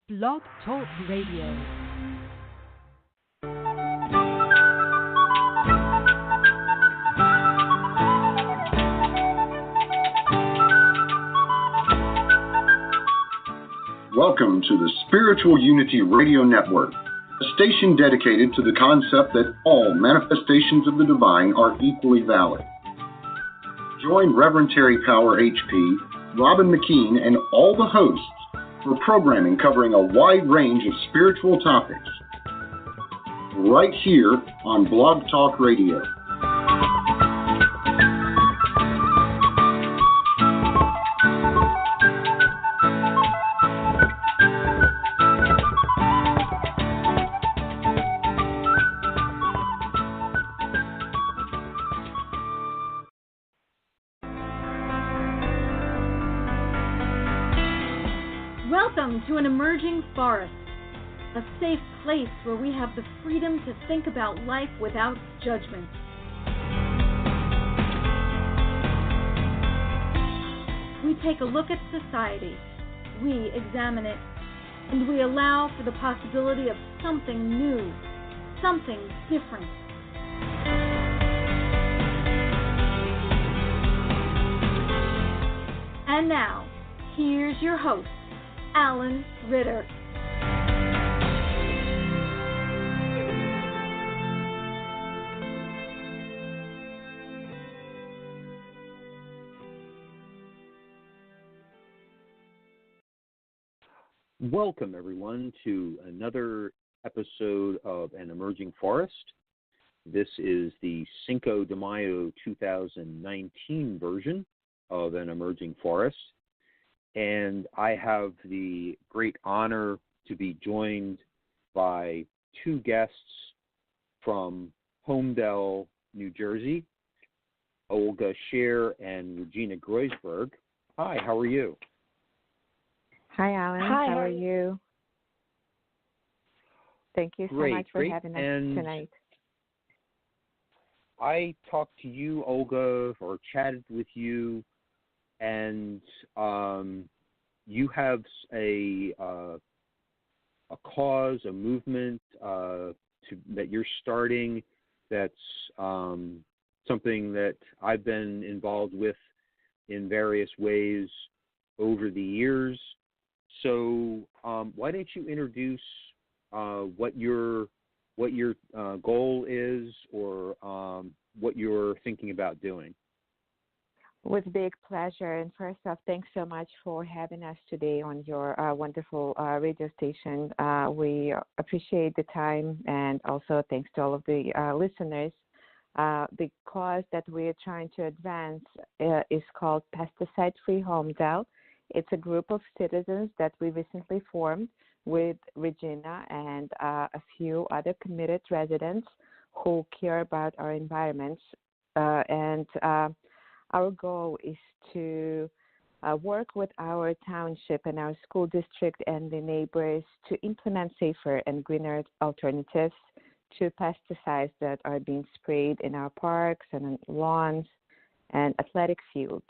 Blog Talk Radio. Welcome to the Spiritual Unity Radio Network, a station dedicated to the concept that all manifestations of the divine are equally valid. Join Reverend Terry Power HP, Robin McKean, and all the hosts for programming covering a wide range of spiritual topics, right here on Blog Talk Radio. Welcome to an emerging forest, a safe place where we have the freedom to think about life without judgment. We take a look at society, we examine it, and we allow for the possibility of something new, something different. And now, here's your host, Alan Ritter. Welcome, everyone, to another episode of An Emerging Forest. This is the Cinco de Mayo 2019 version of An Emerging Forest. And I have the great honor to be joined by two guests from Holmdel, New Jersey, Olga Sher and Regina Groyzburg. Hi, how are you? Hi, Alan. Hi, how are you? Thank you so much for having us tonight. I talked to you, Olga, or chatted with you, and you have a cause, a movement that you're starting that's something that I've been involved with in various ways over the years. So why don't you introduce what your goal is, or what you're thinking about doing? With big pleasure. And first off, thanks so much for having us today on your wonderful radio station. We appreciate the time, and also thanks to all of the listeners. The cause that we're trying to advance is called Pesticide Free Holmdel. It's a group of citizens that we recently formed with Regina and a few other committed residents who care about our environments. Our goal is to work with our township and our school district and the neighbors to implement safer and greener alternatives to pesticides that are being sprayed in our parks and on lawns and athletic fields.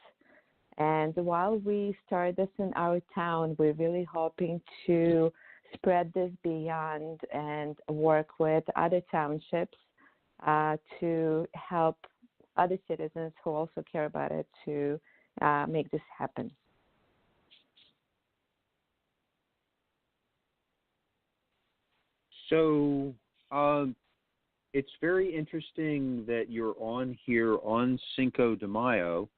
And while we start this in our town, we're really hoping to spread this beyond and work with other townships to help other citizens who also care about it to make this happen. So it's very interesting that you're on here on Cinco de Mayo,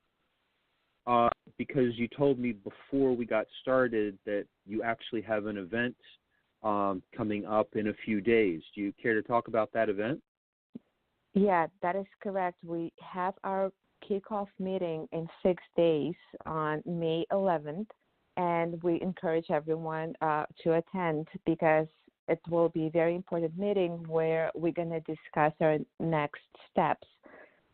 because you told me before we got started that you actually have an event coming up in a few days. Do you care to talk about that event? Yeah, that is correct. We have our kickoff meeting in 6 days on May 11th, and we encourage everyone to attend because it will be a very important meeting where we're going to discuss our next steps.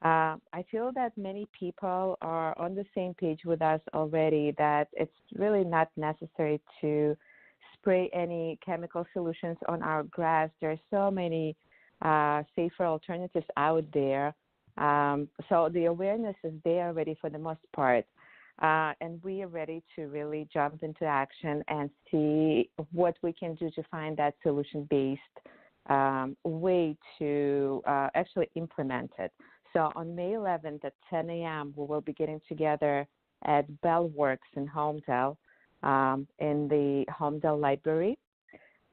I feel that many people are on the same page with us already, that it's really not necessary to spray any chemical solutions on our grass. There are so many safer alternatives out there. So the awareness is there already for the most part. And we are ready to really jump into action and see what we can do to find that solution-based way to actually implement it. So on May 11th at 10 a.m., we will be getting together at Bellworks in Holmdel, in the Holmdel Library.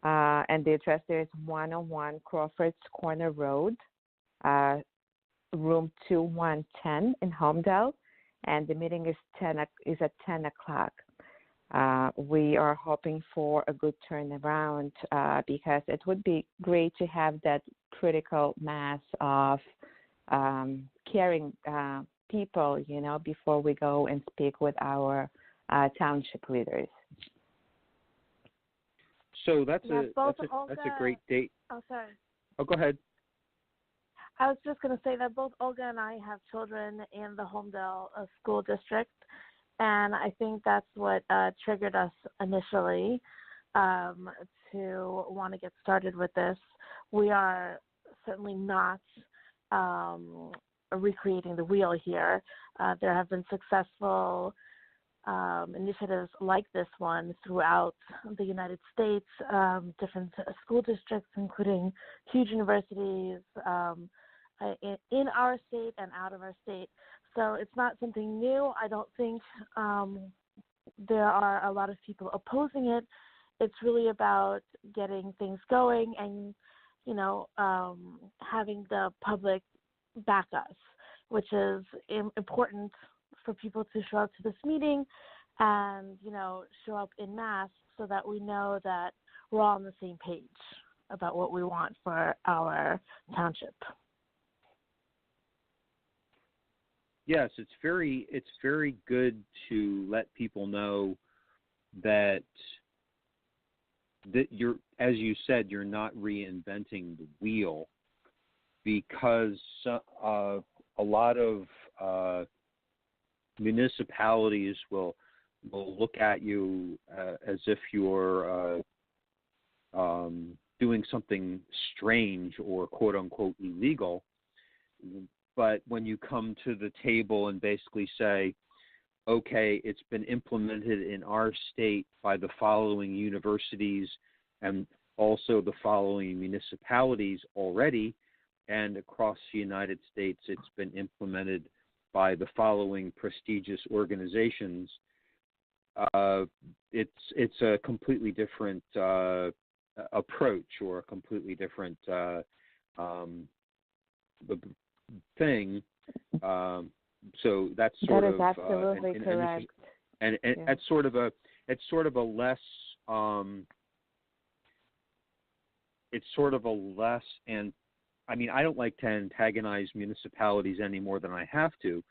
And the address there is 101 Crawford's Corner Road, room 2110 in Holmdel. And the meeting is at 10 o'clock. We are hoping for a good turnaround because it would be great to have that critical mass of caring people, before we go and speak with our township leaders. So that's a great date. Oh, sorry. Oh, go ahead. I was just going to say that both Olga and I have children in the Holmdel school district, and I think that's what triggered us initially to want to get started with this. We are certainly not recreating the wheel here. There have been successful initiatives like this one throughout the United States, different school districts, including huge universities, in our state and out of our state. So it's not something new. I don't think there are a lot of people opposing it. It's really about getting things going and, having the public back us, which is important for people to show up to this meeting and, show up in mass so that we know that we're all on the same page about what we want for our township. Yes, it's very good to let people know that you're, as you said, you're not reinventing the wheel, because a lot of municipalities will look at you as if you're doing something strange or quote unquote illegal. But when you come to the table and basically say, okay, it's been implemented in our state by the following universities and also the following municipalities already, and across the United States it's been implemented by the following prestigious organizations, it's a completely different approach or a completely different thing. So that's sort of absolutely correct. And yeah. it's sort of a less and I mean, I don't like to antagonize municipalities any more than I have to,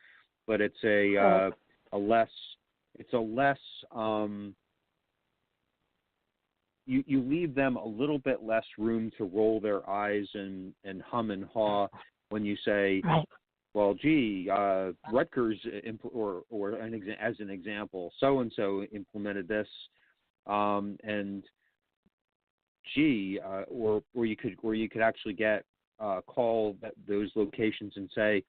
but it's a less you leave them a little bit less room to roll their eyes and hum and haw when you say, right. Well, gee, Rutgers, as an example, so-and-so implemented this, and gee, or you could actually get call those locations and say,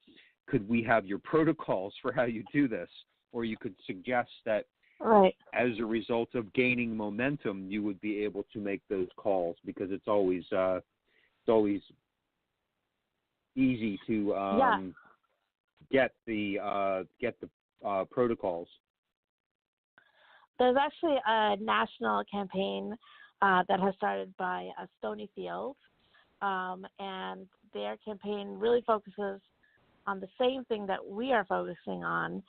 could we have your protocols for how you do this? Or you could suggest that right. as a result of gaining momentum, you would be able to make those calls, because it's always easy to get the protocols. There's actually a national campaign that has started by Stonyfield, and their campaign really focuses on the same thing that we are focusing on,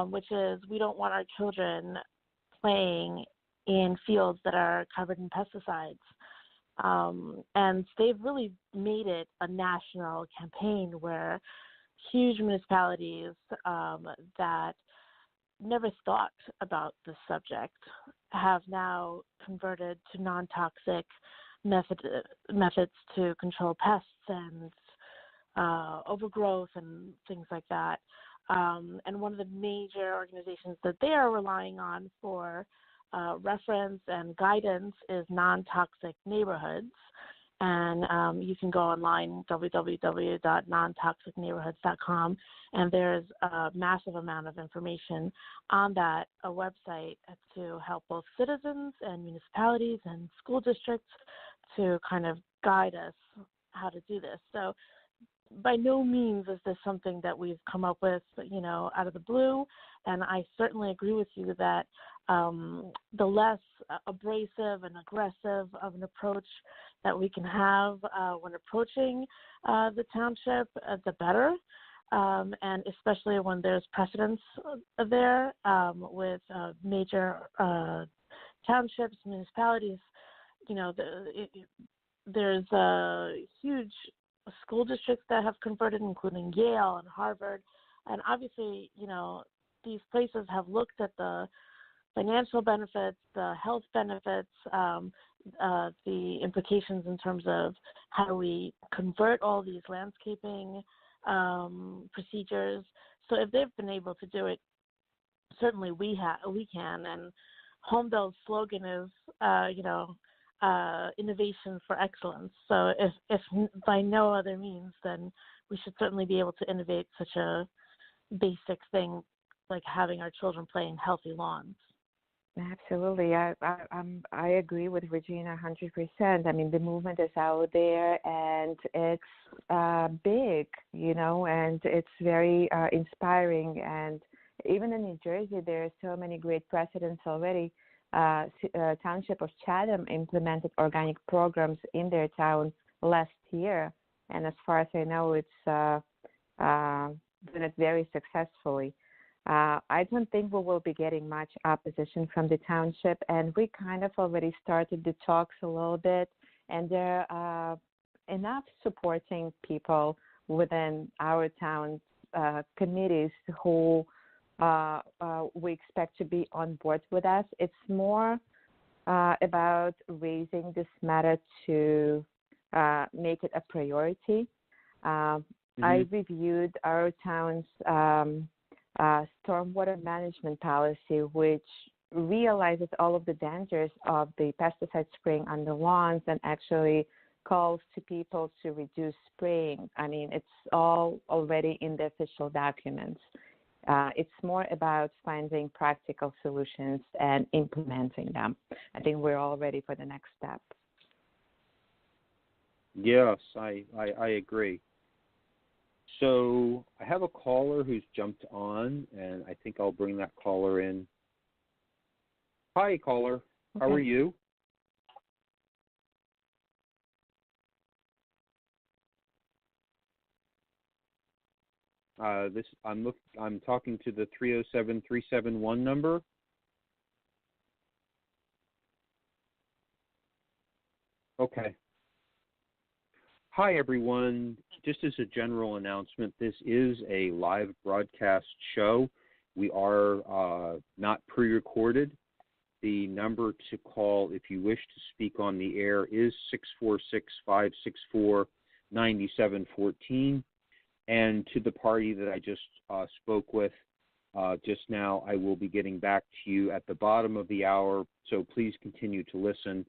which is we don't want our children playing in fields that are covered in pesticides. And they've really made it a national campaign where huge municipalities that never thought about this subject have now converted to non-toxic methods to control pests and overgrowth and things like that. And one of the major organizations that they are relying on for reference and guidance is Non-Toxic Neighborhoods. And you can go online, www.nontoxicneighborhoods.com, and there's a massive amount of information on that website to help both citizens and municipalities and school districts to kind of guide us how to do this. So by no means is this something that we've come up with, out of the blue. And I certainly agree with you that the less abrasive and aggressive of an approach that we can have when approaching the township, the better. And especially when there's precedence there with major townships, municipalities, there's huge school districts that have converted, including Yale and Harvard. And obviously, these places have looked at the financial benefits, the health benefits, the implications in terms of how do we convert all these landscaping procedures. So if they've been able to do it, certainly we can. And Holmdel's slogan is, innovation for excellence. So if by no other means, then we should certainly be able to innovate such a basic thing like having our children play in healthy lawns. Absolutely. I agree with Regina 100%. I mean, the movement is out there, and it's big, and it's very inspiring. And even in New Jersey, there are so many great precedents already. Township of Chatham implemented organic programs in their town last year, and as far as I know, it's done it very successfully. I don't think we will be getting much opposition from the township, and we kind of already started the talks a little bit, and there are enough supporting people within our town's committees who we expect to be on board with us. It's more about raising this matter to make it a priority. I reviewed our town's stormwater management policy, which realizes all of the dangers of the pesticide spraying on the lawns and actually calls to people to reduce spraying. I mean, it's all already in the official documents. It's more about finding practical solutions and implementing them. I think we're all ready for the next step. Yes, I agree. So I have a caller who's jumped on, and I think I'll bring that caller in. Hi, caller. How are you? I'm talking to the 307-371 number. Okay. Hi, everyone. Just as a general announcement, this is a live broadcast show. We are not pre-recorded. The number to call if you wish to speak on the air is 646-564-9714. And to the party that I just spoke with just now, I will be getting back to you at the bottom of the hour, so please continue to listen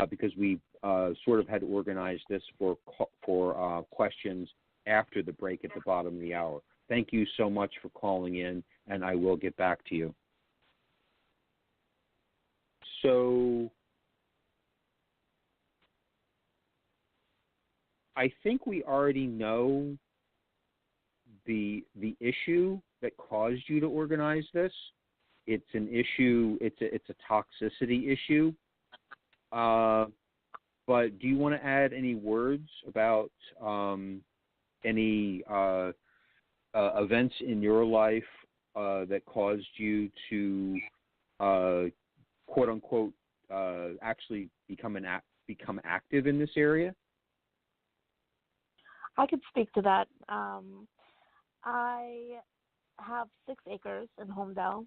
because we sort of had organized this for questions after the break at the bottom of the hour. Thank you so much for calling in, and I will get back to you. So I think we already know the issue that caused you to organize this. It's an issue. It's a toxicity issue. But do you want to add any words about any events in your life that caused you to quote unquote actually become active in this area? I could speak to that. I have 6 acres in Holmdel,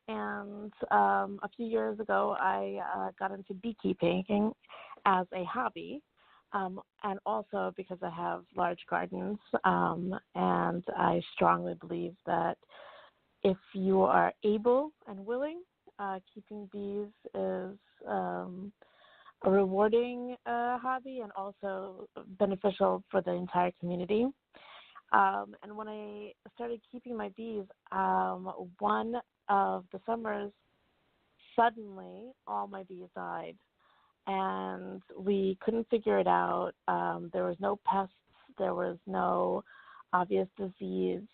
and a few years ago I got into beekeeping as a hobby, and also because I have large gardens, and I strongly believe that if you are able and willing, keeping bees is a rewarding hobby and also beneficial for the entire community. And when I started keeping my bees, one of the summers, suddenly all my bees died. And we couldn't figure it out. There was no pests. There was no obvious disease.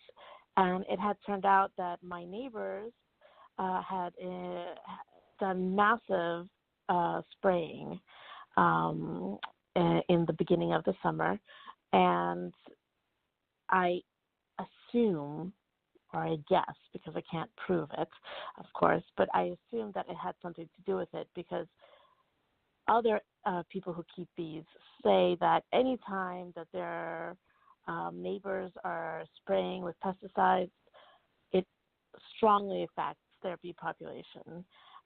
And it had turned out that my neighbors had done massive spraying in the beginning of the summer. And I assume, or I guess, because I can't prove it, of course, but I assume that it had something to do with it because other people who keep bees say that any time that their neighbors are spraying with pesticides, it strongly affects their bee population.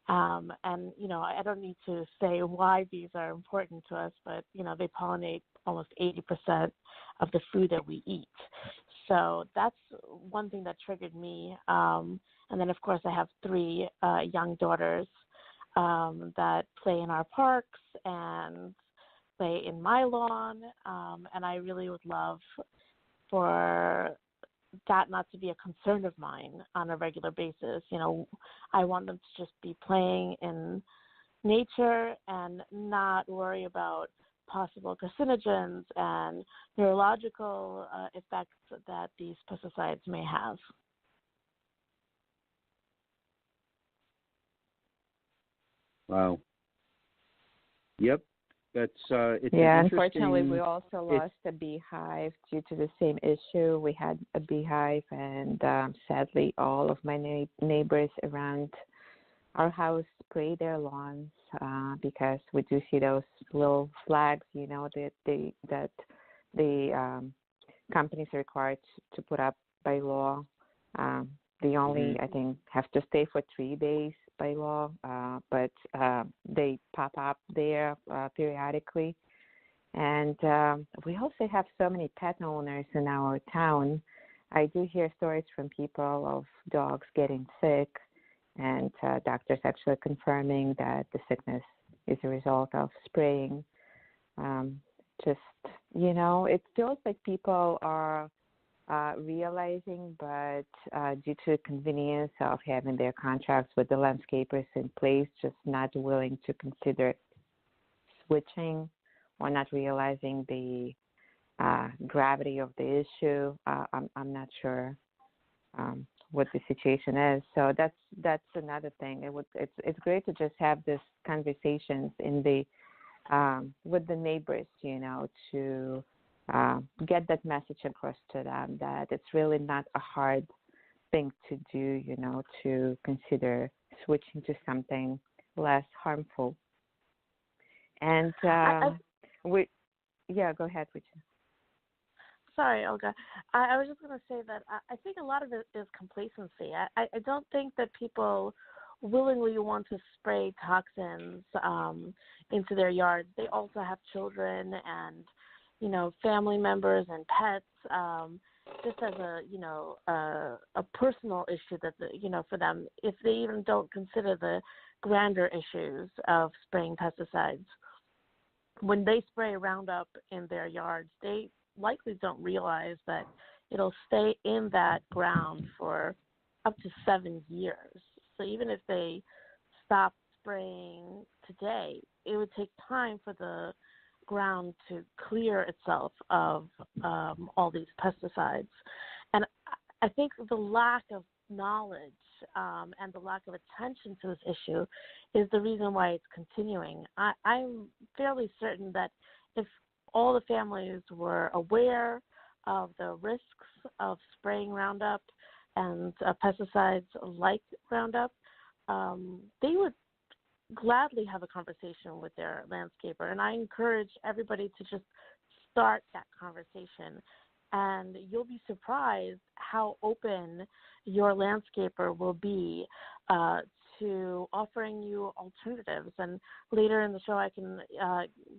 And, you know, I don't need to say why bees are important to us, but, you know, they pollinate almost 80% of the food that we eat. So that's one thing that triggered me. And then, of course, I have 3 young daughters that play in our parks and play in my lawn. And I really would love for that not to be a concern of mine on a regular basis. You know, I want them to just be playing in nature and not worry about possible carcinogens and neurological effects that these pesticides may have. Wow. Yep. That's it's unfortunately, we also lost a beehive due to the same issue. We had a beehive, and sadly, all of my neighbors around our house spray their lawns because we do see those little flags, you know, that the companies are required to put up by law. They only, I think, have to stay for 3 days by law, but they pop up there periodically. And we also have so many pet owners in our town. I do hear stories from people of dogs getting sick, and doctors actually confirming that the sickness is a result of spraying. Just, you know, it feels like people are realizing, but due to convenience of having their contracts with the landscapers in place, just not willing to consider switching or not realizing the gravity of the issue. I'm not sure what the situation is. So that's another thing. It's great to just have this conversations in the with the neighbors, you know, to get that message across to them that it's really not a hard thing to do, you know, to consider switching to something less harmful. And go ahead, Regina. Sorry, Olga. I was just going to say that I think a lot of it is complacency. I don't think that people willingly want to spray toxins into their yards. They also have children and, you know, family members and pets, just as a personal issue that, you know, for them, if they even don't consider the grander issues of spraying pesticides. When they spray Roundup in their yards, they likely don't realize that it'll stay in that ground for up to 7 years. So even if they stop spraying today, it would take time for the ground to clear itself of all these pesticides. And I think the lack of knowledge and the lack of attention to this issue is the reason why it's continuing. I'm fairly certain that if all the families were aware of the risks of spraying Roundup and pesticides like Roundup, they would gladly have a conversation with their landscaper. And I encourage everybody to just start that conversation. And you'll be surprised how open your landscaper will be to offering you alternatives. And later in the show, I can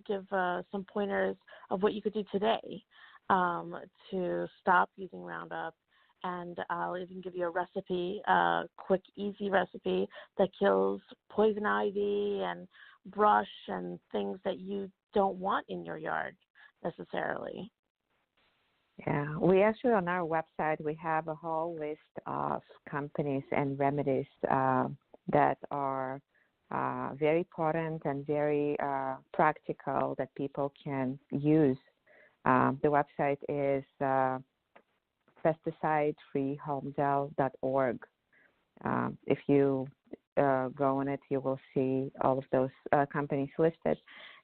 give some pointers of what you could do today to stop using Roundup. And I'll even give you a recipe, a quick, easy recipe that kills poison ivy and brush and things that you don't want in your yard necessarily. Yeah, we actually on our website we have a whole list of companies and remedies that are very potent and very practical that people can use. The website is PesticideFreeHolmdel.org. If you go on it, you will see all of those companies listed.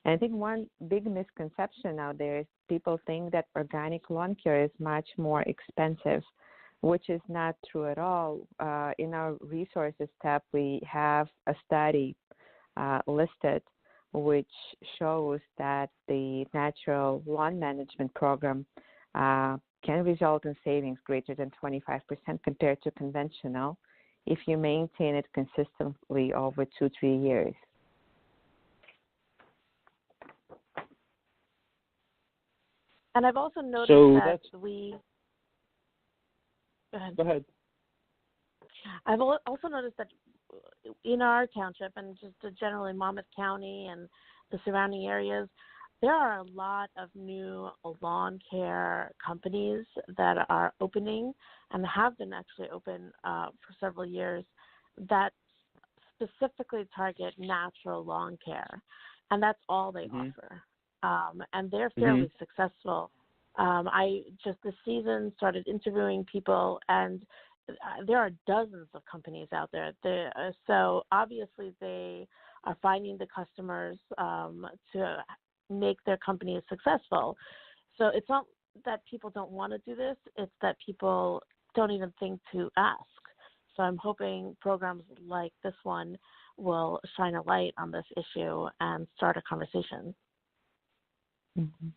And I think one big misconception out there is people think that organic lawn care is much more expensive, which is not true at all. In our resources tab, we have a study listed which shows that the natural lawn management program can result in savings greater than 25% compared to conventional if you maintain it consistently over 2-3 years. And I've also noticed Go ahead. I've also noticed that in our township and just generally Monmouth County and the surrounding areas, there are a lot of new lawn care companies that are opening and have been actually open for several years that specifically target natural lawn care. And that's all they offer. And they're fairly successful. I just this season started interviewing people, and there are dozens of companies out there. So obviously they are finding the customers to make their companies successful. So it's not that people don't want to do this, it's that people don't even think to ask. So I'm hoping programs like this one will shine a light on this issue and start a conversation. Mm-hmm.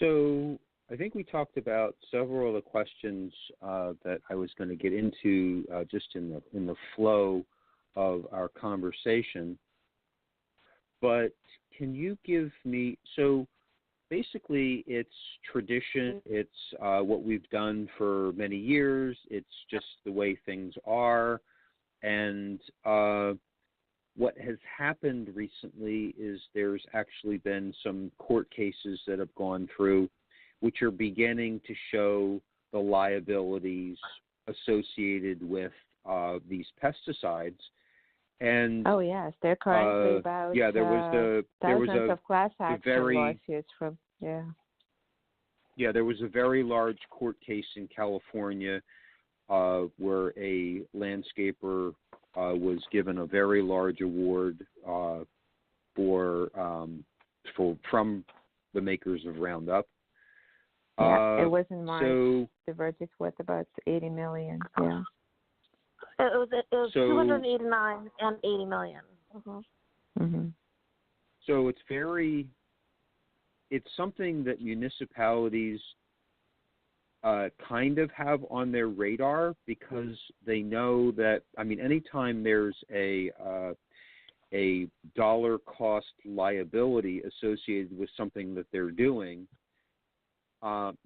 So I think we talked about several of the questions that I was going to get into just in the flow of our conversation. But can you give me, so basically it's tradition, it's what we've done for many years, it's just the way things are, and what has happened recently is there's actually been some court cases that have gone through which are beginning to show the liabilities associated with these pesticides. And oh yes, they're currently about thousands of class action lawsuits from there was a very large court case in California where a landscaper was given a very large award from the makers of Roundup. Yeah, it was in March. So the verdict was about $80 million. Yeah. It was 289 and $80 million. So it's something that municipalities kind of have on their radar because they know that, I mean, anytime there's a dollar cost liability associated with something that they're doing,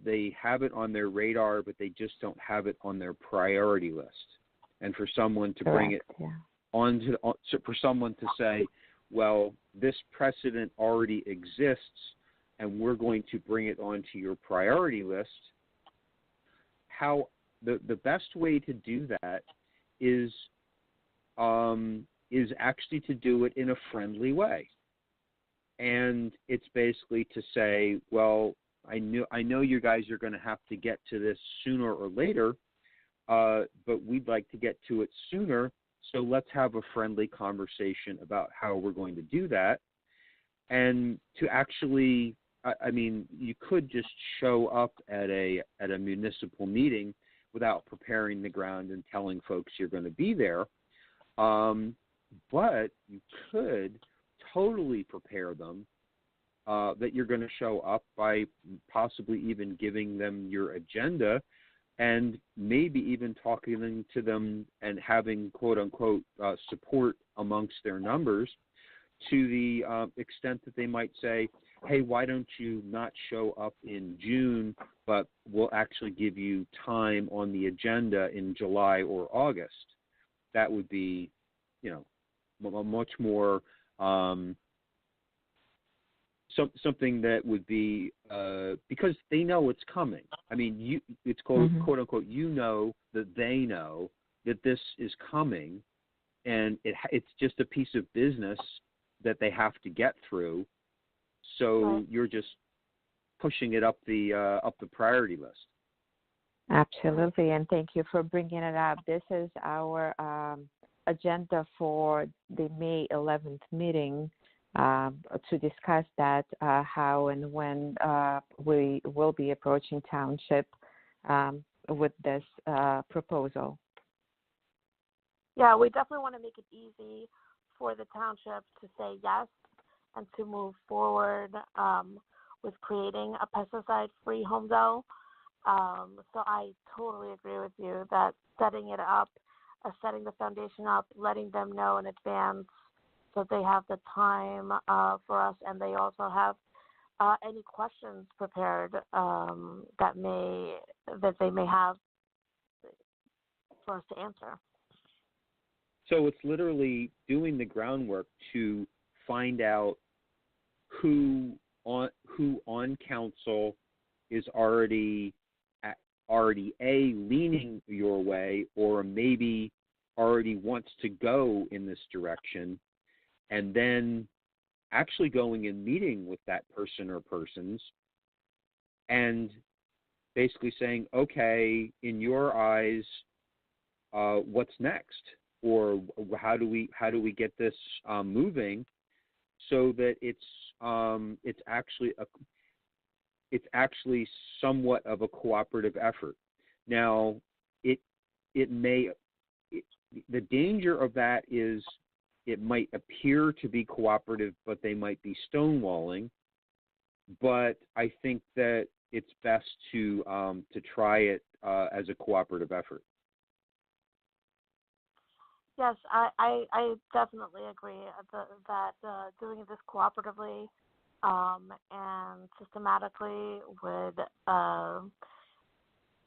they have it on their radar, but they just don't have it on their priority list. And for someone to bring it for someone to say, well, this precedent already exists, and we're going to bring it onto your priority list. How the best way to do that is actually to do it in a friendly way, and it's basically to say, well, I know you guys are going to have to get to this sooner or later, but we'd like to get to it sooner, so let's have a friendly conversation about how we're going to do that. And to actually, I mean, you could just show up at a municipal meeting without preparing the ground and telling folks you're going to be there, but you could totally prepare them that you're going to show up by possibly even giving them your agenda and maybe even talking to them and having, quote unquote, support amongst their numbers to the extent that they might say, hey, why don't you not show up in June, but we'll actually give you time on the agenda in July or August. That would be, much more something that would be because they know it's coming. I mean, it's quote unquote. You know that they know that this is coming, and it's just a piece of business that they have to get through. So you're just pushing it up the priority list. Absolutely, and thank you for bringing it up. This is our agenda for the May 11th meeting to discuss that, how and when we will be approaching township with this proposal. Yeah, we definitely want to make it easy for the township to say yes and to move forward with creating a pesticide free Holmdel. So I totally agree with you that setting it up, setting the foundation up, letting them know in advance so they have the time for us, and they also have any questions prepared that they may have for us to answer. So it's literally doing the groundwork to find out who on council is already leaning your way, or maybe already wants to go in this direction, and then actually going and meeting with that person or persons and basically saying, okay, in your eyes, what's next? Or how do we get this moving so that it's actually somewhat of a cooperative effort. Now, the danger of that is it might appear to be cooperative, but they might be stonewalling. But I think that it's best to try it as a cooperative effort. Yes, I definitely agree that doing this cooperatively and systematically would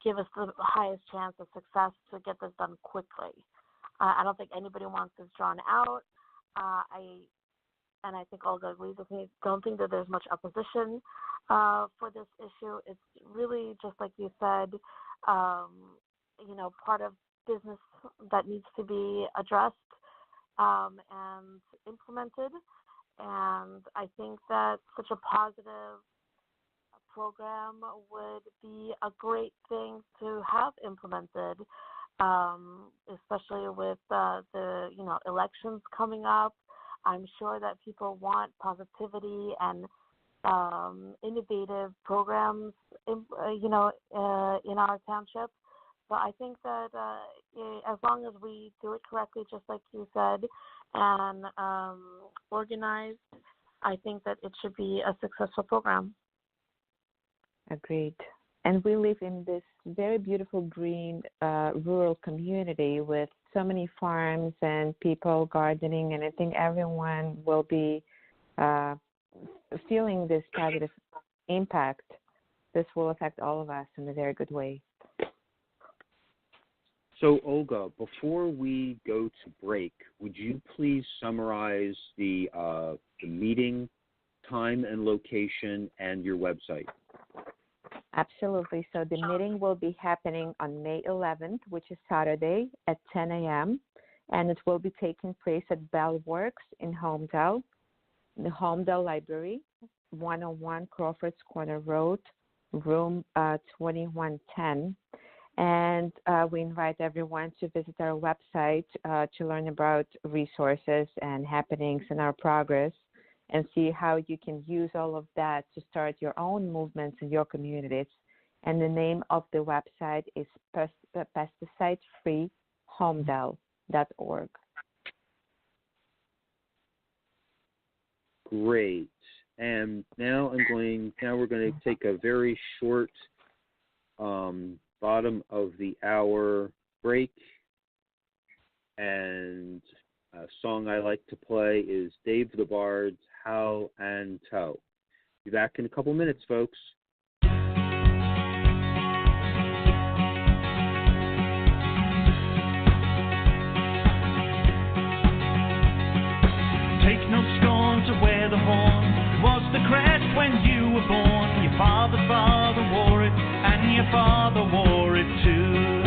give us the highest chance of success to get this done quickly. I don't think anybody wants this drawn out. I think Olga agrees with me. Don't think that there's much opposition for this issue. It's really just like you said, part of business that needs to be addressed and implemented. And I think that such a positive program would be a great thing to have implemented, especially with the elections coming up. I'm sure that people want positivity and innovative programs, in our township. So I think that as long as we do it correctly, just like you said, and organized, I think that it should be a successful program. Agreed. And we live in this very beautiful green rural community with so many farms and people gardening, and I think everyone will be feeling this positive impact. This will affect all of us in a very good way. So, Olga, before we go to break, would you please summarize the meeting time and location and your website? Absolutely. So the meeting will be happening on May 11th, which is Saturday at 10 a.m., and it will be taking place at Bell Works in Holmdel, the Holmdel Library, 101 Crawford's Corner Road, room 2110. And we invite everyone to visit our website to learn about resources and happenings and our progress, and see how you can use all of that to start your own movements in your communities. And the name of the website is PesticideFreeHolmdel.org. Great. And now we're going to take a very short bottom of the hour break, and a song I like to play is Dave the Bard's Howl and Tow. Be back in a couple minutes, folks. born, your father's father wore it, and your father wore it too.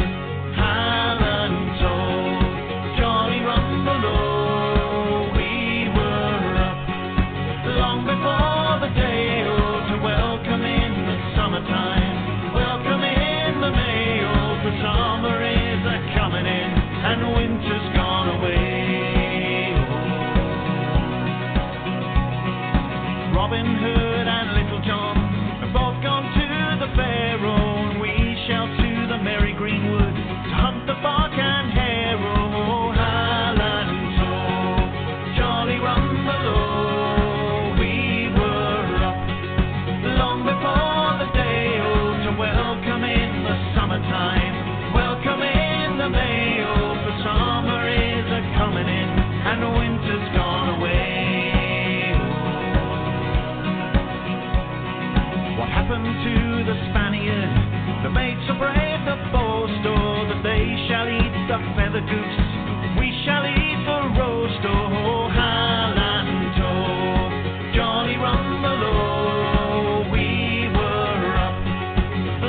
Highland told, Johnny Rumbelow, we were up long before the day to welcome in the summertime, welcome in the mail, for summer is a-coming in, and winter's gone away. Robin Hood and Little John have both gone to the fair, and we shall to the merry greenwood to hunt the bark and hare. Oh, Highland told, Jolly Rumbelow, we were up long before the day to welcome in the summertime, welcome in the mail, for summer is a-coming in, and winter's gone away. What happened to the Spaniard? The mates are brave, the boast, oh, that they shall eat the feather goose, we shall eat the roast, oh, Highland told, Johnny Rumbelow, we were up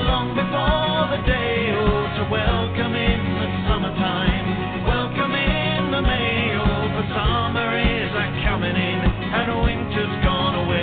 long before the day to welcome in the summertime, welcome in the mail, for summer is a-coming in, and winter's gone away.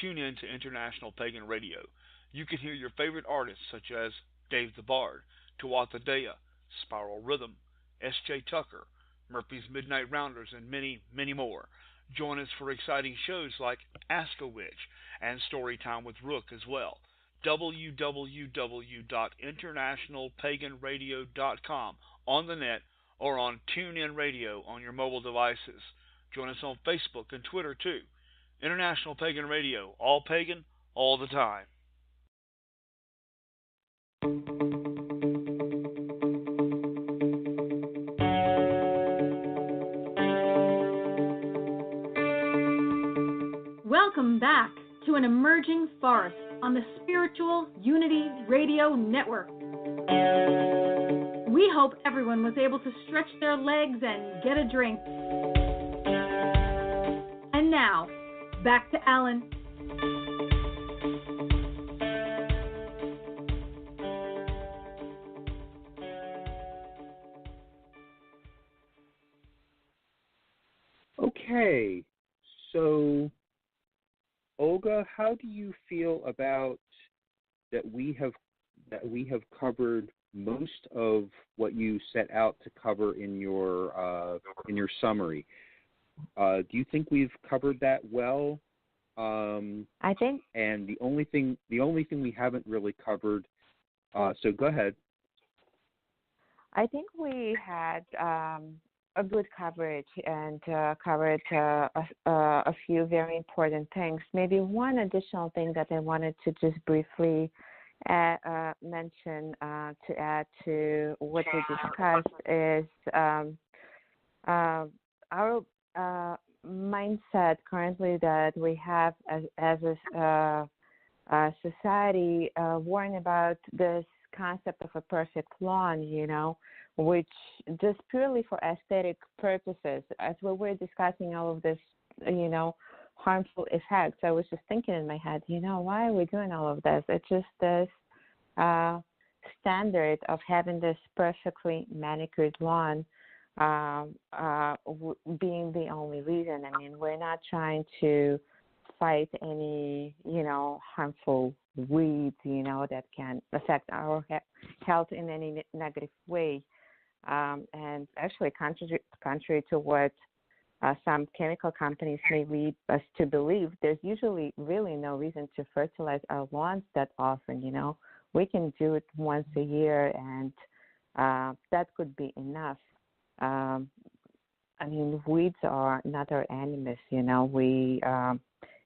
Tune in to International Pagan Radio. You can hear your favorite artists such as Dave the Bard, Tuatha Dea, Spiral Rhythm, S.J. Tucker, Murphy's Midnight Rounders, and many, many more. Join us for exciting shows like Ask a Witch and Storytime with Rook as well. www.internationalpaganradio.com on the net or on TuneIn Radio on your mobile devices. Join us on Facebook and Twitter too. International Pagan Radio, all pagan, all the time. Welcome back to An Emerging Forest on the Spiritual Unity Radio Network. We hope everyone was able to stretch their legs and get a drink. And now, back to Alan. Okay, so Olga, how do you feel about that we have covered most of what you set out to cover in your summary? Do you think we've covered that well? I think. And the only thing we haven't really covered. So go ahead. I think we had a good coverage and covered a few very important things. Maybe one additional thing that I wanted to just briefly mention to add to what we discussed is our mindset currently that we have as a society worrying about this concept of a perfect lawn, which just purely for aesthetic purposes. As we were discussing all of this, harmful effects. I was just thinking in my head, why are we doing all of this? It's just this standard of having this perfectly manicured lawn being the only reason. I mean, we're not trying to fight any, harmful weeds, that can affect our health in any negative way. And actually, contrary to what some chemical companies may lead us to believe, there's usually really no reason to fertilize our lawns that often. We can do it once a year, and that could be enough. Weeds are not our enemies. We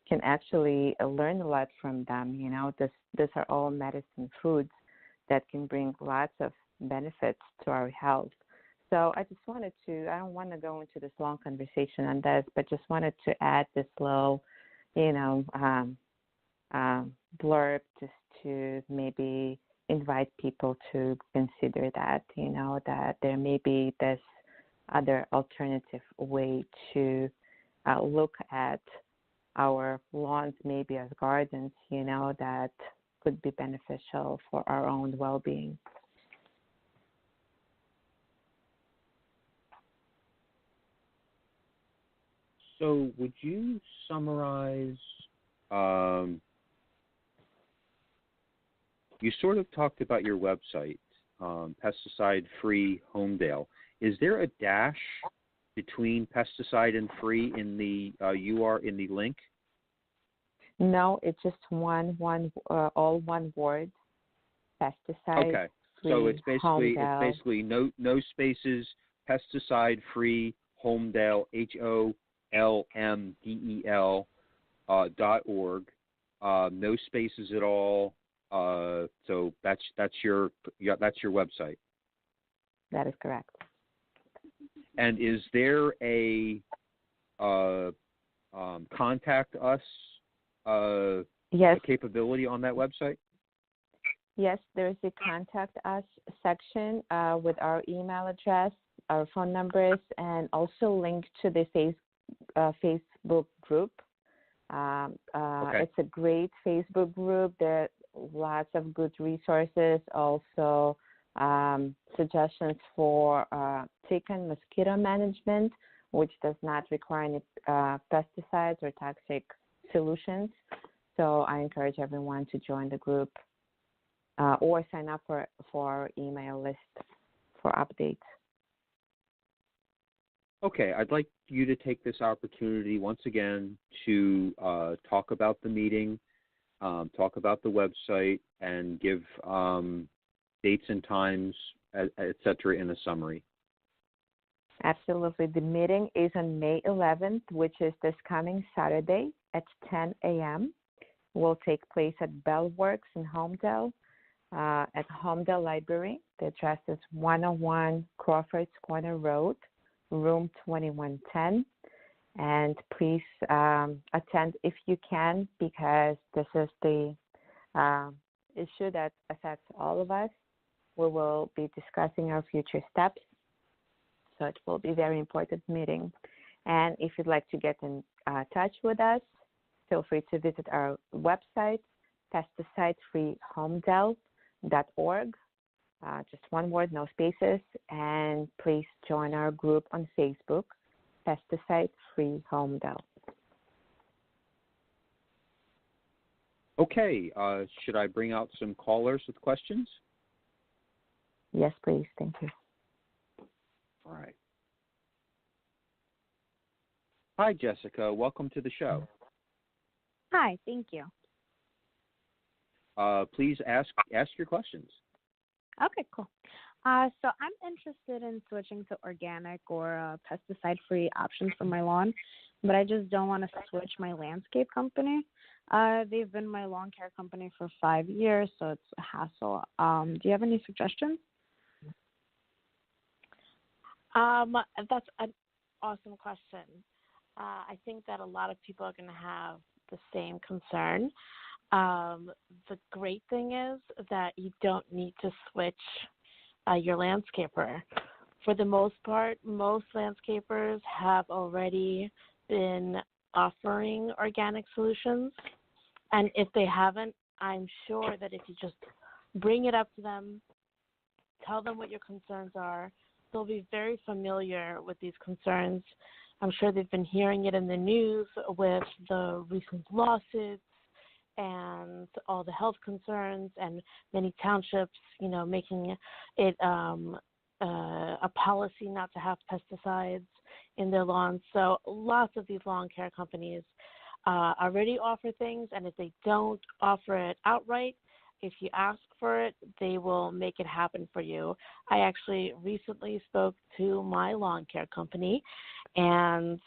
can actually learn a lot from them. These are all medicine foods that can bring lots of benefits to our health. So I just wanted to, I don't want to go into this long conversation on this, but just wanted to add this little, blurb just to maybe invite people to consider that, that there may be this other alternative way to look at our lawns maybe as gardens, that could be beneficial for our own well-being. So would you summarize, you sort of talked about your website, Pesticide Free Holmdel. Is there a dash between pesticide and free in the in the link? No, it's just all one word, Pesticide. Okay, Free so it's basically no spaces, Pesticide Free Holmdel, HOLMDEL .org. No spaces at all. So that's your website. That is correct. And is there a contact us yes. capability on that website? Yes, there's a contact us section with our email address, our phone numbers, and also link to the Facebook group. It's a great Facebook group. There are lots of good resources, also suggestions for tick and mosquito management, which does not require any pesticides or toxic solutions. So I encourage everyone to join the group or sign up for our email list for updates. Okay, I'd like you to take this opportunity once again to talk about the meeting, talk about the website, and give dates and times, et cetera, in a summary. Absolutely. The meeting is on May 11th, which is this coming Saturday at 10 a.m. Will take place at Bellworks in Holmdel, at Holmdel Library. The address is 101 Crawford's Corner Road, room 2110. And please attend if you can, because this is the issue that affects all of us. We will be discussing our future steps. So it will be a very important meeting. And if you'd like to get in touch with us, feel free to visit our website, PesticideFreeHolmdel.org. Just one word, no spaces. And please join our group on Facebook, Pesticide Free Holmdel. Okay. Should I bring out some callers with questions? Yes, please. Thank you. All right. Hi, Jessica. Welcome to the show. Hi. Thank you. Please ask your questions. Okay, cool. So I'm interested in switching to organic or pesticide-free options for my lawn, but I just don't want to switch my landscape company. They've been my lawn care company for 5 years, so it's a hassle. Do you have any suggestions? That's an awesome question. I think that a lot of people are going to have the same concern. The great thing is that you don't need to switch your landscaper. For the most part, most landscapers have already been offering organic solutions. And if they haven't, I'm sure that if you just bring it up to them, tell them what your concerns are, they'll be very familiar with these concerns. I'm sure they've been hearing it in the news with the recent lawsuits and all the health concerns, and many townships, making it a policy not to have pesticides in their lawns. So lots of these lawn care companies already offer things, and if they don't offer it outright, if you ask for it, they will make it happen for you. I actually recently spoke to my lawn care company, and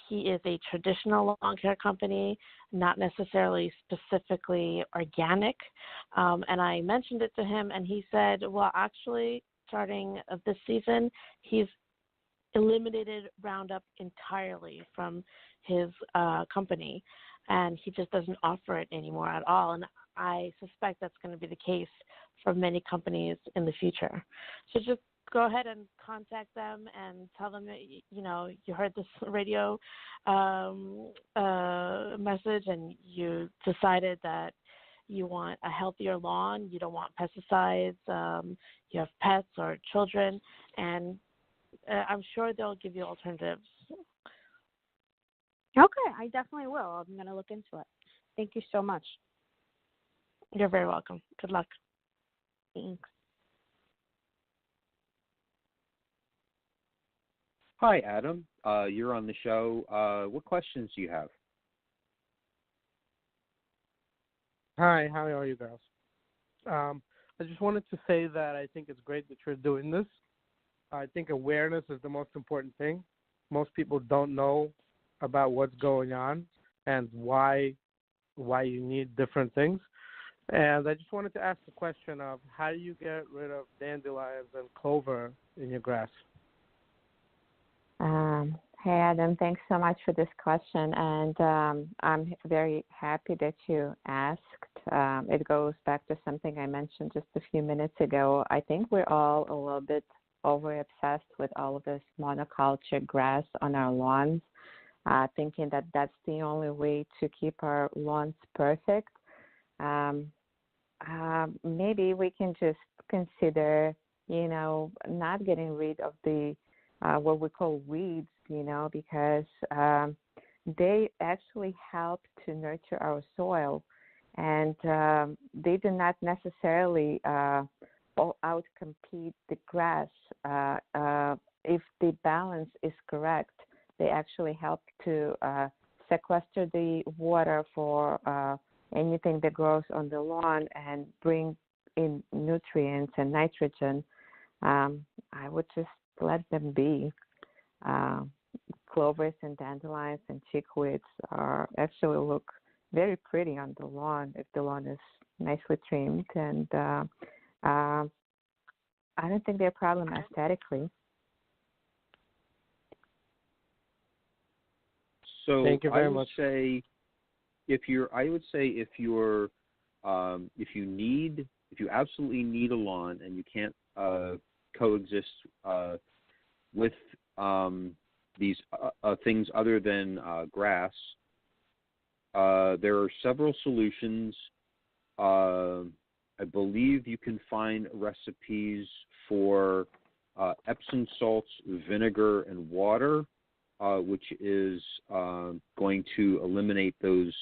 he is a traditional lawn care company, not necessarily specifically organic. And I mentioned it to him, and he said, well, actually, starting this season, he's eliminated Roundup entirely from his company, and he just doesn't offer it anymore at all. And I suspect that's going to be the case for many companies in the future. So just go ahead and contact them and tell them that, you heard this radio message and you decided that you want a healthier lawn, you don't want pesticides, you have pets or children, and I'm sure they'll give you alternatives. Okay, I definitely will. I'm going to look into it. Thank you so much. You're very welcome. Good luck. Thanks. Hi, Adam. You're on the show. What questions do you have? Hi, how are you guys? I just wanted to say that I think it's great that you're doing this. I think awareness is the most important thing. Most people don't know about what's going on and why you need different things. And I just wanted to ask the question of how do you get rid of dandelions and clover in your grass? Hey, Adam, thanks so much for this question. And I'm very happy that you asked. It goes back to something I mentioned just a few minutes ago. I think we're all a little bit over-obsessed with all of this monoculture grass on our lawns, thinking that that's the only way to keep our lawns perfect. Maybe we can just consider, not getting rid of the what we call weeds, because they actually help to nurture our soil, and they do not necessarily outcompete the grass. If the balance is correct, they actually help to sequester the water for anything that grows on the lawn and bring in nutrients and nitrogen. I would just let them be. Clovers and dandelions and chickweeds actually look very pretty on the lawn if the lawn is nicely trimmed, and I don't think they're a problem aesthetically. So thank you very much. If you absolutely need a lawn and you can't coexist with these things other than grass, there are several solutions. I believe you can find recipes for Epsom salts, vinegar, and water, which is going to eliminate those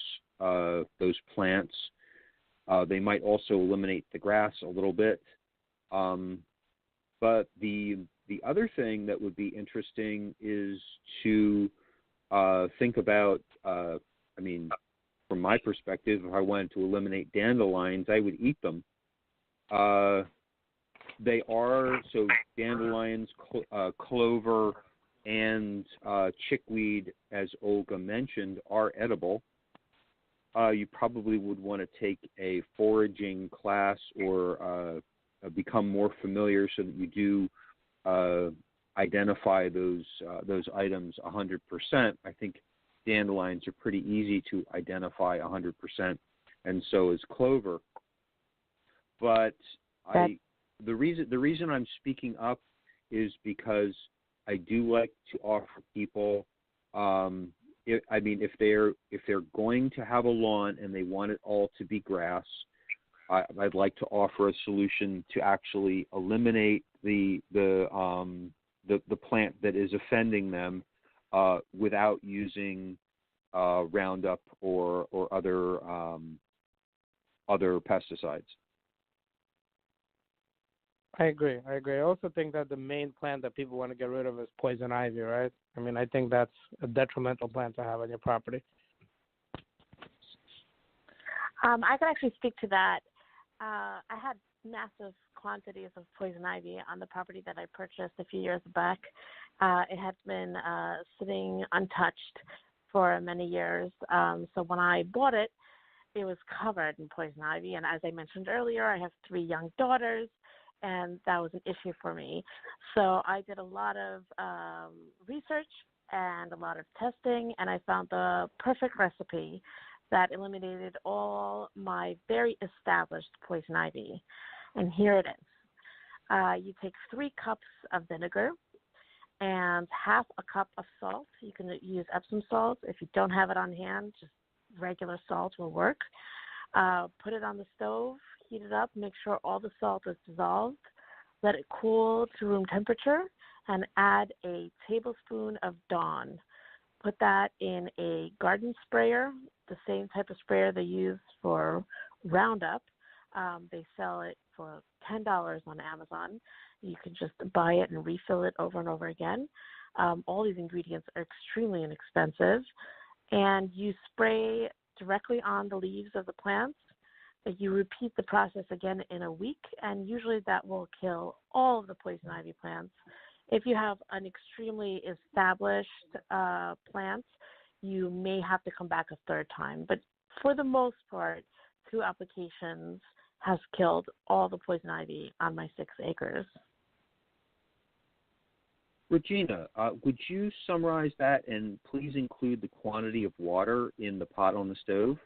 plants. They might also eliminate the grass a little bit. But the other thing that would be interesting is to think about, from my perspective, if I wanted to eliminate dandelions, I would eat them. Dandelions, clover, and chickweed, as Olga mentioned, are edible. You probably would want to take a foraging class or become more familiar so that you do identify those items 100%. I think dandelions are pretty easy to identify 100%, and so is clover. But the reason I'm speaking up is because I do like to offer people if they're going to have a lawn and they want it all to be grass, I'd like to offer a solution to actually eliminate the plant that is offending them without using Roundup or other pesticides. I agree. I also think that the main plant that people want to get rid of is poison ivy, right? I mean, I think that's a detrimental plant to have on your property. I could actually speak to that. I had massive quantities of poison ivy on the property that I purchased a few years back. It had been sitting untouched for many years. So when I bought it, it was covered in poison ivy. And as I mentioned earlier, I have 3 young daughters, and that was an issue for me. So I did a lot of research and a lot of testing, and I found the perfect recipe that eliminated all my very established poison ivy. And here it is. You take 3 cups of vinegar and half a cup of salt. You can use Epsom salt. If you don't have it on hand, just regular salt will work. Put it on the stove, heat it up, make sure all the salt is dissolved. Let it cool to room temperature, and add a tablespoon of Dawn. Put that in a garden sprayer, the same type of sprayer they use for Roundup. They sell it for $10 on Amazon. You can just buy it and refill it over and over again. All these ingredients are extremely inexpensive. And you spray directly on the leaves of the plants. You repeat the process again in a week, and usually that will kill all of the poison ivy plants. If you have an extremely established plant, you may have to come back a 3rd time. But for the most part, 2 applications has killed all the poison ivy on my 6 acres. Regina, would you summarize that and please include the quantity of water in the pot on the stove?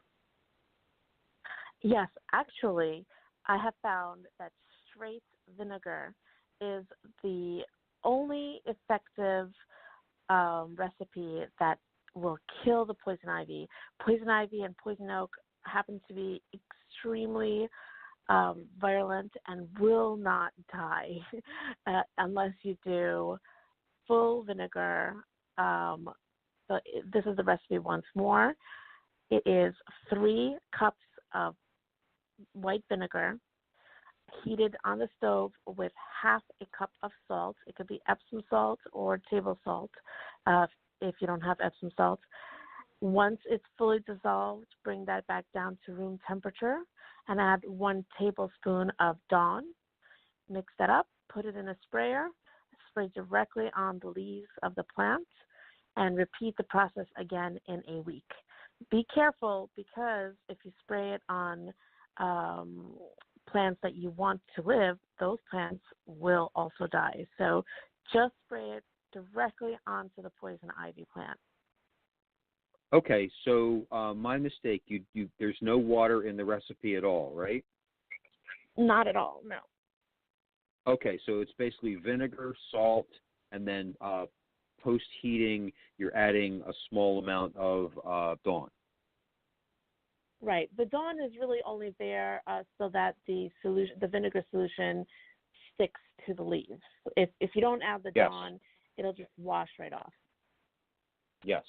Yes, actually, I have found that straight vinegar is the only effective recipe that will kill the poison ivy. Poison ivy and poison oak happen to be extremely virulent and will not die unless you do full vinegar. So this is the recipe once more. It is 3 cups of white vinegar heated on the stove with half a cup of salt. It could be Epsom salt or table salt if you don't have Epsom salt. Once it's fully dissolved, bring that back down to room temperature and add 1 tablespoon of Dawn. Mix that up, put it in a sprayer, spray directly on the leaves of the plant, and repeat the process again in a week. Be careful, because if you spray it on plants that you want to live, those plants will also die. So just spray it directly onto the poison ivy plant. Okay, so my mistake. You there's no water in the recipe at all, right? Not at all, no. Okay, so it's basically vinegar, salt, and then post-heating, you're adding a small amount of Dawn. Right. The Dawn is really only there so that the vinegar solution sticks to the leaves. If you don't add the Yes. Dawn, it'll just wash right off. Yes.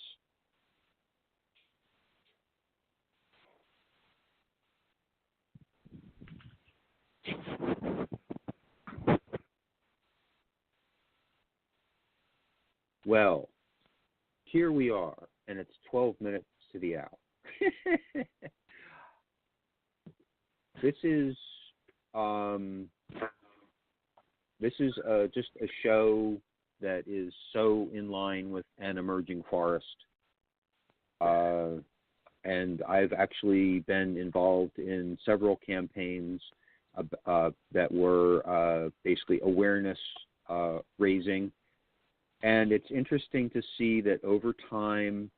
Well, here we are, and it's 12 minutes to the hour. This is just a show that is so in line with an emerging forest. And I've actually been involved in several campaigns that were basically awareness raising. And it's interesting to see that over time,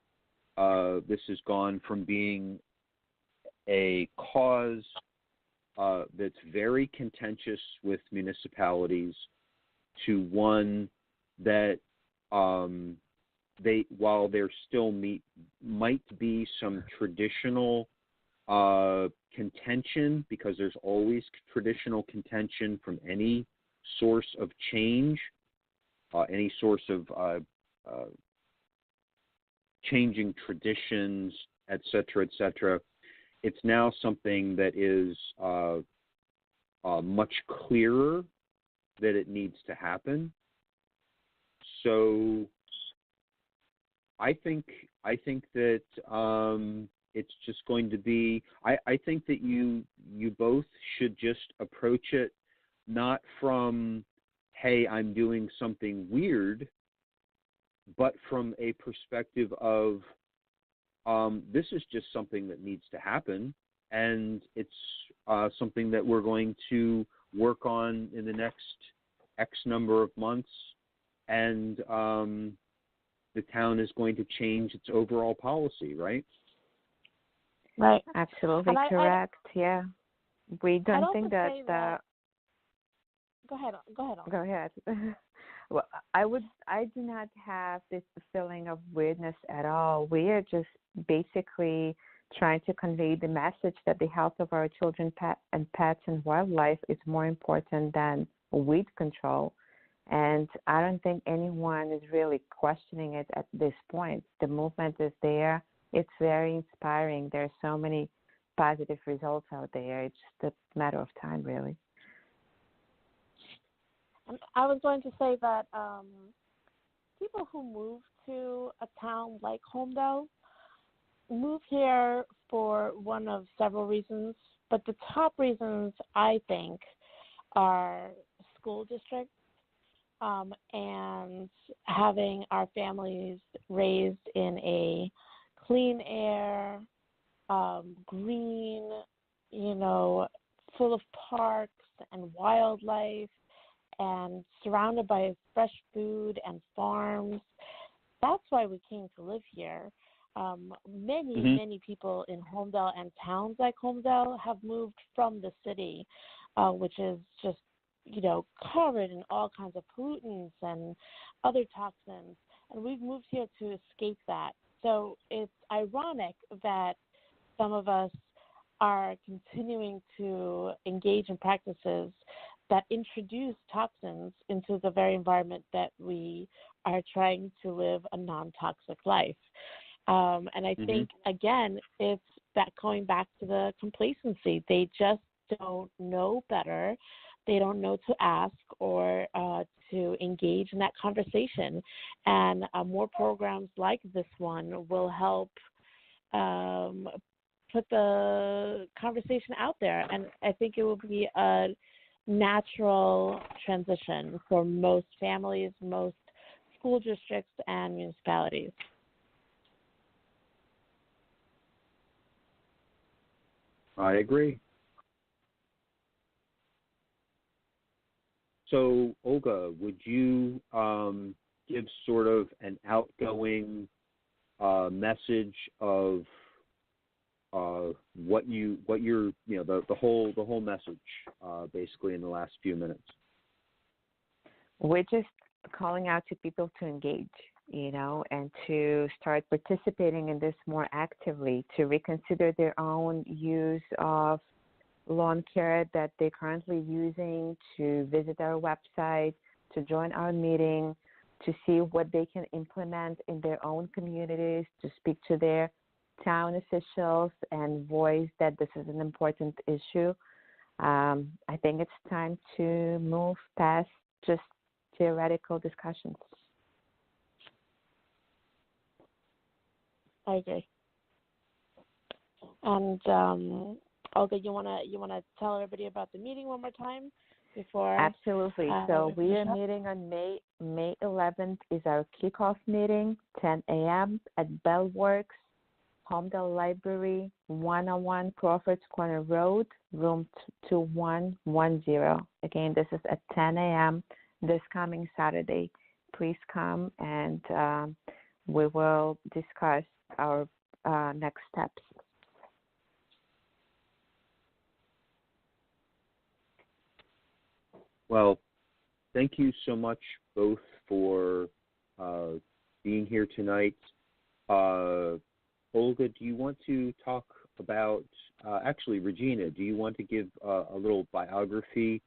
this has gone from being a cause that's very contentious with municipalities to one that while there still might be some traditional contention, because there's always traditional contention from any source of change, any source of changing traditions, et cetera, it's now something that is much clearer that it needs to happen. So I think that it's just going to be. I think that you both should just approach it not from, hey, I'm doing something weird, but from a perspective of this is just something that needs to happen, and it's something that we're going to work on in the next X number of months, and the town is going to change its overall policy, right? Right. Absolutely correct. Yeah. We don't think that. Go ahead. Go ahead. Well, I do not have this feeling of weirdness at all. We are just basically trying to convey the message that the health of our children, pets and wildlife is more important than weed control. And I don't think anyone is really questioning it at this point. The movement is there. It's very inspiring. There are so many positive results out there. It's just a matter of time, really. I was going to say that people who move to a town like Holmdel move here for one of several reasons, but the top reasons, I think, are school districts and having our families raised in a clean air, green, full of parks and wildlife, and surrounded by fresh food and farms. That's why we came to live here. Many people in Holmdel and towns like Holmdel have moved from the city, which is just, covered in all kinds of pollutants and other toxins. And we've moved here to escape that. So it's ironic that some of us are continuing to engage in practices that introduce toxins into the very environment that we are trying to live a non-toxic life. And I think, again, it's that going back to the complacency. They just don't know better. They don't know to ask or to engage in that conversation. And more programs like this one will help put the conversation out there. And I think it will be a natural transition for most families, most school districts, and municipalities. I agree. So, Olga, would you give sort of an outgoing message of what you're the whole message basically in the last few minutes? We're just calling out to people to engage, and to start participating in this more actively, to reconsider their own use of lawn care that they're currently using, to visit our website, to join our meeting, to see what they can implement in their own communities, to speak to their town officials and voice that this is an important issue. I think it's time to move past just theoretical discussions. I agree. And Olga, you wanna tell everybody about the meeting one more time before? Absolutely. So we are meeting on May 11th is our kickoff meeting, 10 a.m. at Bellworks, Holmdel Library, 101 Crawford's Corner Road, room 2110. Again, this is at 10 a.m. this coming Saturday. Please come and we will discuss our next steps. Well, thank you so much both for being here tonight. Olga, do you want to talk about, actually, Regina, do you want to give a little biography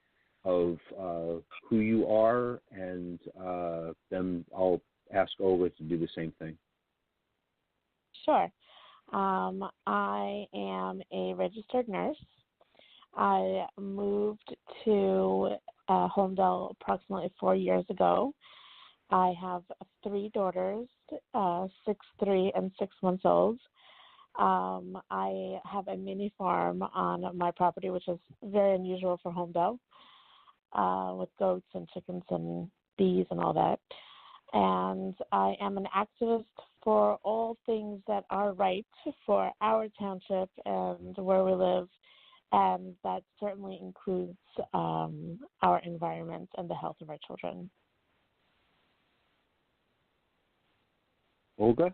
of who you are, and then I'll ask Olga to do the same thing. Sure. I am a registered nurse. I moved to Holmdel approximately 4 years ago. I have 3 daughters, 6, 3, and 6 months old. I have a mini farm on my property, which is very unusual for Holmdel, with goats and chickens and bees and all that. And I am an activist for all things that are right for our township and where we live, and that certainly includes our environment and the health of our children. Olga?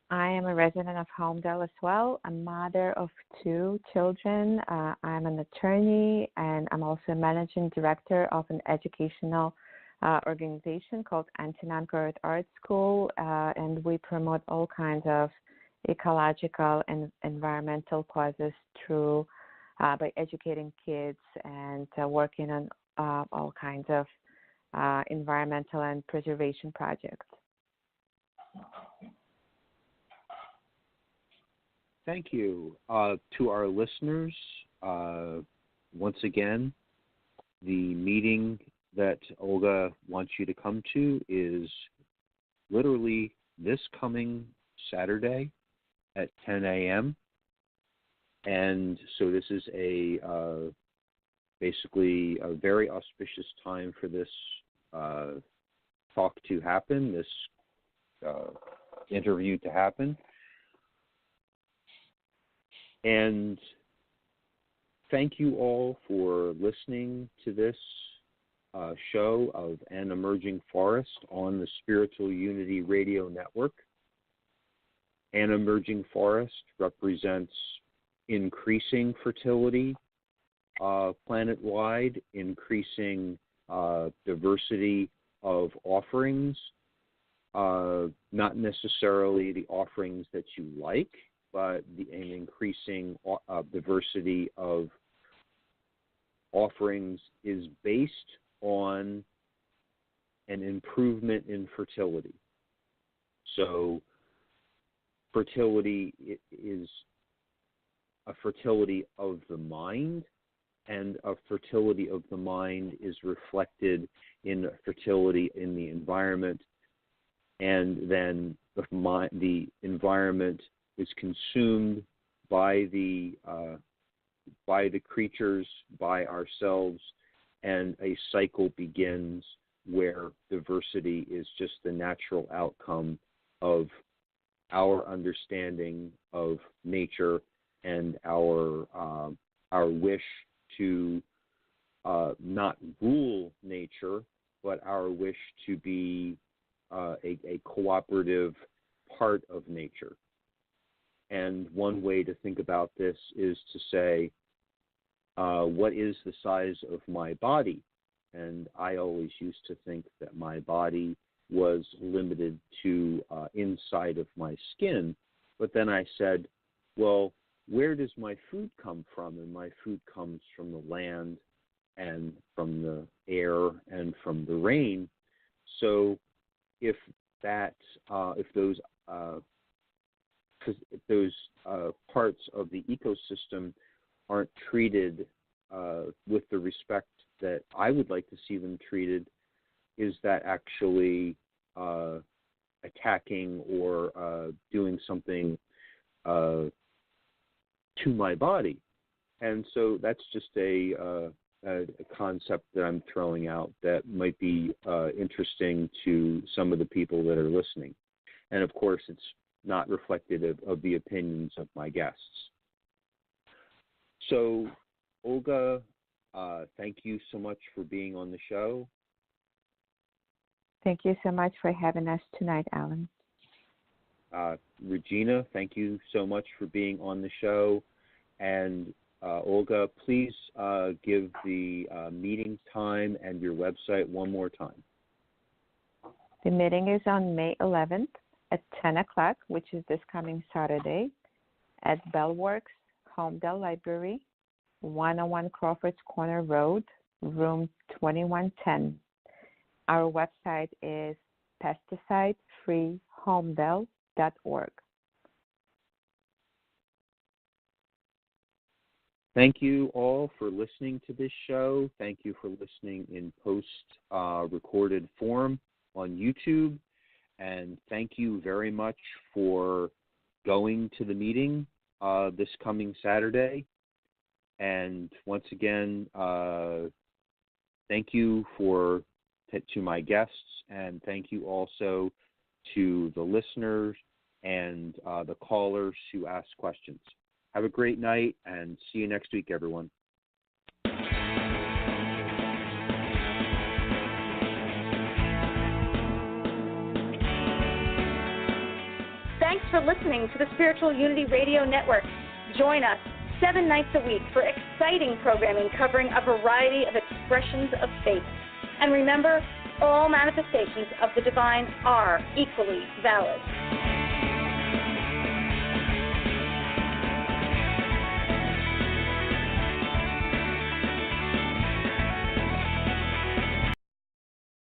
I am a resident of Holmdel as well, a mother of 2 children. I'm an attorney, and I'm also a managing director of an educational organization called Anti-Non-Growth Art School, and we promote all kinds of ecological and environmental causes through by educating kids and working on all kinds of environmental and preservation projects. Thank you. To our listeners, once again, the meeting that Olga wants you to come to is literally this coming Saturday at 10 a.m. And so this is basically a very auspicious time for this talk to happen, this interview to happen. And thank you all for listening to this show of An Emerging Forest on the Spiritual Unity Radio Network. An Emerging Forest represents increasing fertility planet-wide, increasing diversity of offerings, not necessarily the offerings that you like, but an increasing diversity of offerings is based on an improvement in fertility. So fertility is a fertility of the mind, and a fertility of the mind is reflected in fertility in the environment, and then the environment is consumed by the creatures, by ourselves, and a cycle begins where diversity is just the natural outcome of our understanding of nature and our wish to not rule nature, but our wish to be a cooperative part of nature. And one way to think about this is to say, what is the size of my body? And I always used to think that my body was limited to inside of my skin. But then I said, well, where does my food come from? And my food comes from the land and from the air and from the rain. So if those parts of the ecosystem aren't treated with the respect that I would like to see them treated, is that actually attacking or doing something to my body? And so that's just a concept that I'm throwing out that might be interesting to some of the people that are listening. And of course, it's not reflective of the opinions of my guests. So, Olga, thank you so much for being on the show. Thank you so much for having us tonight, Alan. Regina, thank you so much for being on the show. And Olga, please give the meeting time and your website one more time. The meeting is on May 11th at 10 o'clock, which is this coming Saturday, at Bellworks Holmdel Library, 101 Crawford's Corner Road, room 2110. Our website is PesticideFreeHolmdel.org. Thank you all for listening to this show. Thank you for listening in post-recorded form on YouTube. And thank you very much for going to the meeting this coming Saturday. And once again, thank you to my guests, and thank you also to the listeners and the callers who asked questions. Have a great night, and see you next week, everyone. Thanks for listening to the Spiritual Unity Radio Network. Join us 7 nights a week for exciting programming covering a variety of expressions of faith. And remember, all manifestations of the divine are equally valid.